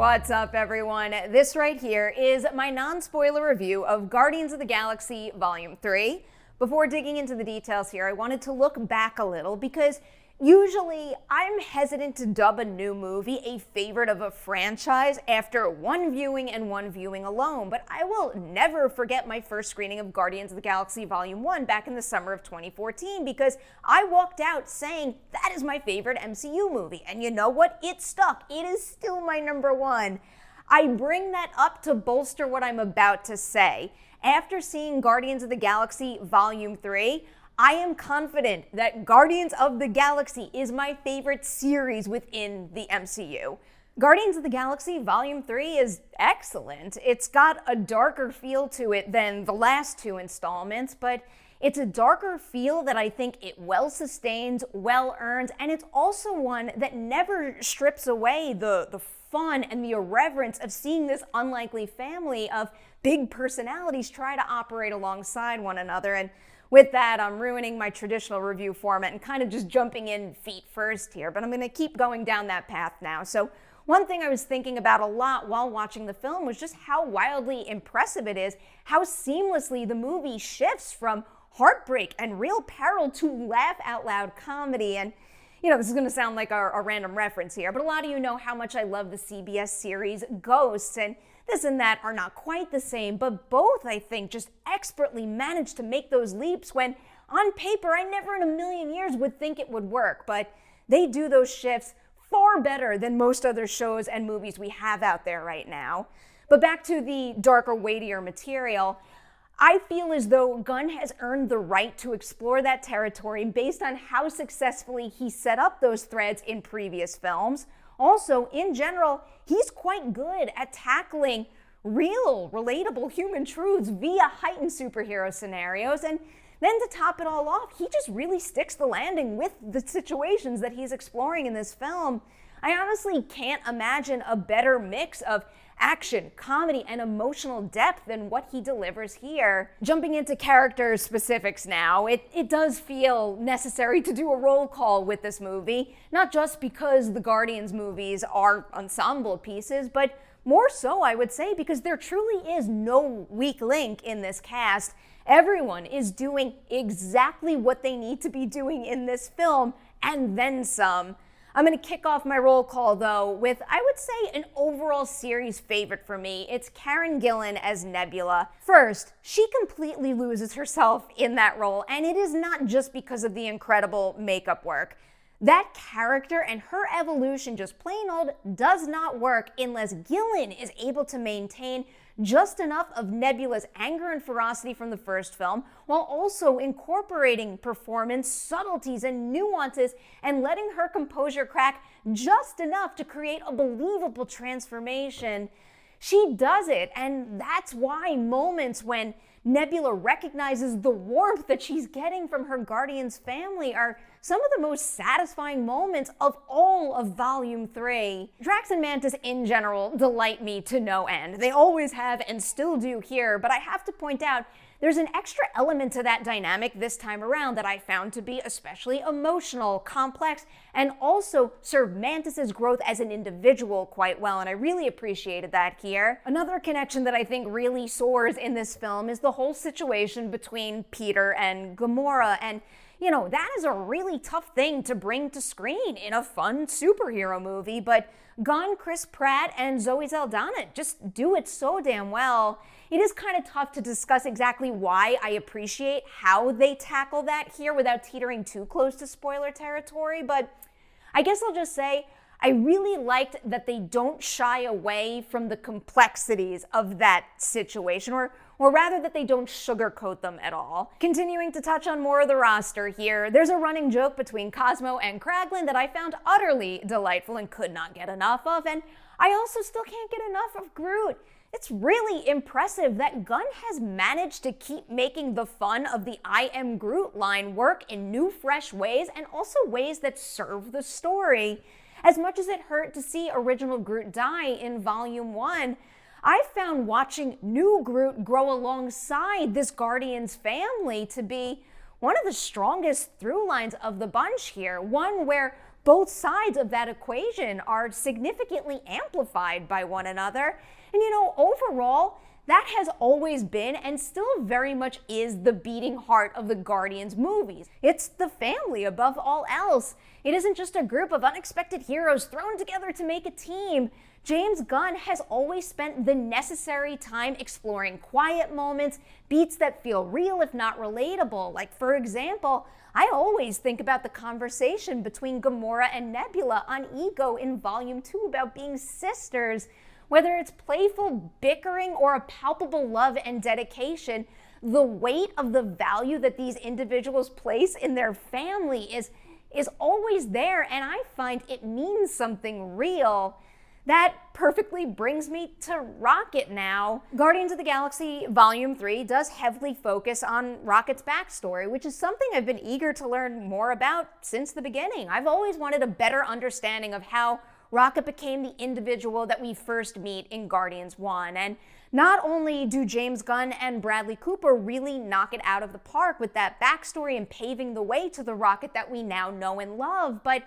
What's up, everyone? This right here is my non-spoiler review of Guardians of the Galaxy Volume 3. Before digging into the details here, I wanted to look back a little because usually I'm hesitant to dub a new movie a favorite of a franchise after one viewing and one viewing alone, but I will never forget my first screening of Guardians of the Galaxy Volume 1 back in the summer of 2014 because I walked out saying that is my favorite MCU movie, and you know what? It stuck. It is still my number one. I bring that up to bolster what I'm about to say. After seeing Guardians of the Galaxy Volume 3, I am confident that Guardians of the Galaxy is my favorite series within the MCU. Guardians of the Galaxy Volume 3 is excellent. It's got a darker feel to it than the last two installments, but it's a darker feel that I think it well sustains, well earns, and it's also one that never strips away the fun and the irreverence of seeing this unlikely family of big personalities try to operate alongside one another. And with that, I'm ruining my traditional review format and kind of just jumping in feet first here, but I'm going to keep going down that path now. So one thing I was thinking about a lot while watching the film was just how wildly impressive it is, how seamlessly the movie shifts from heartbreak and real peril to laugh-out-loud comedy. And you know, this is going to sound like a random reference here, but a lot of you know how much I love the CBS series Ghosts, and this and that are not quite the same, but both, I think, just expertly managed to make those leaps when, on paper, I never in a million years would think it would work, but they do those shifts far better than most other shows and movies we have out there right now. But back to the darker, weightier material, I feel as though Gunn has earned the right to explore that territory based on how successfully he set up those threads in previous films. Also, in general, he's quite good at tackling real, relatable human truths via heightened superhero scenarios. And then to top it all off, he just really sticks the landing with the situations that he's exploring in this film. I honestly can't imagine a better mix of action, comedy, and emotional depth than what he delivers here. Jumping into character specifics now, it does feel necessary to do a roll call with this movie, not just because the Guardians movies are ensemble pieces, but more so, I would say, because there truly is no weak link in this cast. Everyone is doing exactly what they need to be doing in this film, and then some. I'm going to kick off my roll call, though, with, I would say, an overall series favorite for me. It's Karen Gillan as Nebula. First, she completely loses herself in that role, and it is not just because of the incredible makeup work. That character and her evolution just plain old does not work unless Gillan is able to maintain just enough of Nebula's anger and ferocity from the first film, while also incorporating performance, subtleties, and nuances, and letting her composure crack just enough to create a believable transformation. She does it, and that's why moments when Nebula recognizes the warmth that she's getting from her Guardians family are some of the most satisfying moments of all of Volume 3. Drax and Mantis in general delight me to no end. They always have and still do here, but I have to point out there's an extra element to that dynamic this time around that I found to be especially emotional, complex, and also served Mantis's growth as an individual quite well, and I really appreciated that here. Another connection that I think really soars in this film is the whole situation between Peter and Gamora, and you know, that is a really tough thing to bring to screen in a fun superhero movie, but Gunn, Chris Pratt, and Zoe Saldaña just do it so damn well. It is kind of tough to discuss exactly why I appreciate how they tackle that here without teetering too close to spoiler territory, but I guess I'll just say I really liked that they don't shy away from the complexities of that situation, or rather that they don't sugarcoat them at all. Continuing to touch on more of the roster here, there's a running joke between Cosmo and Kraglin that I found utterly delightful and could not get enough of, and I also still can't get enough of Groot. It's really impressive that Gunn has managed to keep making the fun of the I am Groot line work in new, fresh ways, and also ways that serve the story. As much as it hurt to see original Groot die in Volume 1, I found watching new Groot grow alongside this Guardians family to be one of the strongest through lines of the bunch here. One where both sides of that equation are significantly amplified by one another. And overall, that has always been and still very much is the beating heart of the Guardians movies. It's the family above all else. It isn't just a group of unexpected heroes thrown together to make a team. James Gunn has always spent the necessary time exploring quiet moments, beats that feel real if not relatable. Like, for example, I always think about the conversation between Gamora and Nebula on Ego in Volume 2 about being sisters. Whether it's playful bickering or a palpable love and dedication, the weight of the value that these individuals place in their family is always there, and I find it means something real. That perfectly brings me to Rocket now. Guardians of the Galaxy Volume 3 does heavily focus on Rocket's backstory, which is something I've been eager to learn more about since the beginning. I've always wanted a better understanding of how Rocket became the individual that we first meet in Guardians 1. And not only do James Gunn and Bradley Cooper really knock it out of the park with that backstory and paving the way to the Rocket that we now know and love, but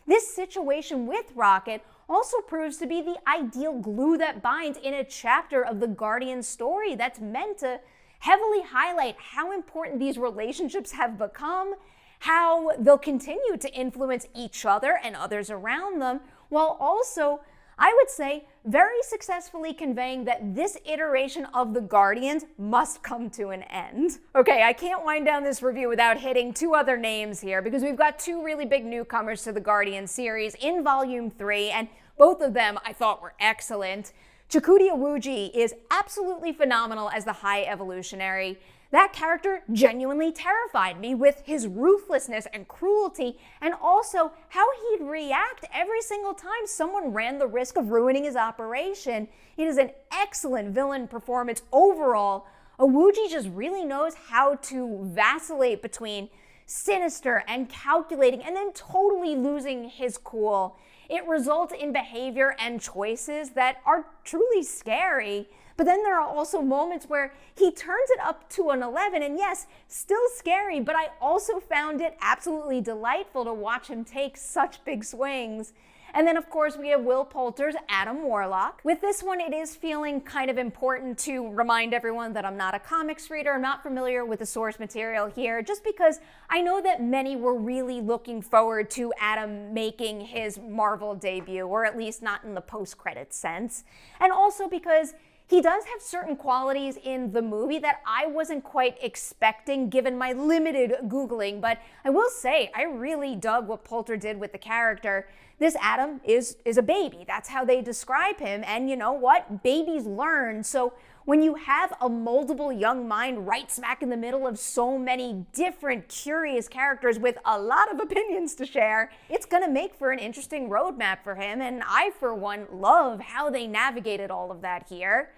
this situation with Rocket also proves to be the ideal glue that binds in a chapter of the Guardians story that's meant to heavily highlight how important these relationships have become, how they'll continue to influence each other and others around them, while also, I would say, very successfully conveying that this iteration of the Guardians must come to an end. Okay, I can't wind down this review without hitting two other names here, because we've got two really big newcomers to the Guardians series in Volume 3, and both of them I thought were excellent. Chukwudi Iwuji is absolutely phenomenal as the High Evolutionary. That character genuinely terrified me with his ruthlessness and cruelty, and also how he'd react every single time someone ran the risk of ruining his operation. It is an excellent villain performance overall. Iwuji just really knows how to vacillate between sinister and calculating and then totally losing his cool. It results in behavior and choices that are truly scary. But then there are also moments where he turns it up to an 11, and yes, still scary, but I also found it absolutely delightful to watch him take such big swings. And then, of course, we have Will Poulter's Adam Warlock. With this one, it is feeling kind of important to remind everyone that I'm not a comics reader. I'm not familiar with the source material here, just because I know that many were really looking forward to Adam making his Marvel debut, or at least not in the post-credits sense. And also because he does have certain qualities in the movie that I wasn't quite expecting given my limited Googling, but I will say I really dug what Poulter did with the character. This Adam is a baby. That's how they describe him, and you know what? Babies learn, so when you have a moldable young mind right smack in the middle of so many different curious characters with a lot of opinions to share, it's gonna make for an interesting roadmap for him, and I, for one, love how they navigated all of that here.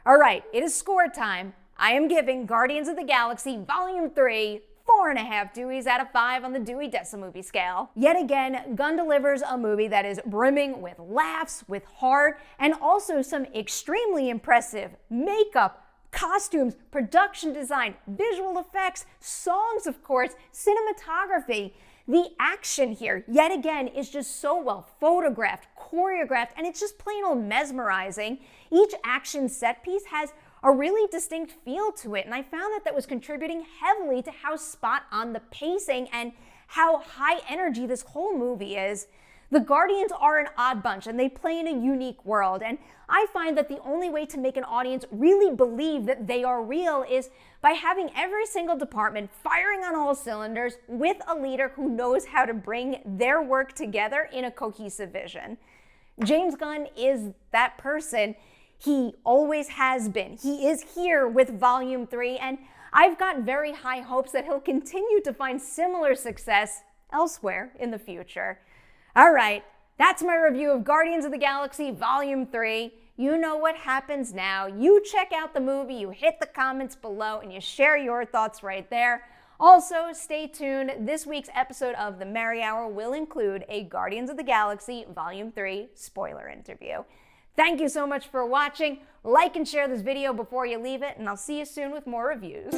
All right, it is score time. I am giving Guardians of the Galaxy Volume 3 4.5 Deweys out of 5 on the Dewey Decimovie scale. Yet again, Gunn delivers a movie that is brimming with laughs, with heart, and also some extremely impressive makeup, costumes, production design, visual effects, songs, of course, cinematography. The action here, yet again, is just so well photographed, choreographed, and it's just plain old mesmerizing. Each action set piece has a really distinct feel to it, and I found that was contributing heavily to how spot on the pacing and how high energy this whole movie is. The Guardians are an odd bunch, and they play in a unique world, and I find that the only way to make an audience really believe that they are real is by having every single department firing on all cylinders with a leader who knows how to bring their work together in a cohesive vision. James Gunn is that person. He always has been. He is here with Volume 3, and I've got very high hopes that he'll continue to find similar success elsewhere in the future. All right, that's my review of Guardians of the Galaxy Volume 3. You know what happens now. You check out the movie, you hit the comments below, and you share your thoughts right there. Also, stay tuned. This week's episode of The Merry Hour will include a Guardians of the Galaxy Volume 3 spoiler interview. Thank you so much for watching. Like and share this video before you leave it, and I'll see you soon with more reviews.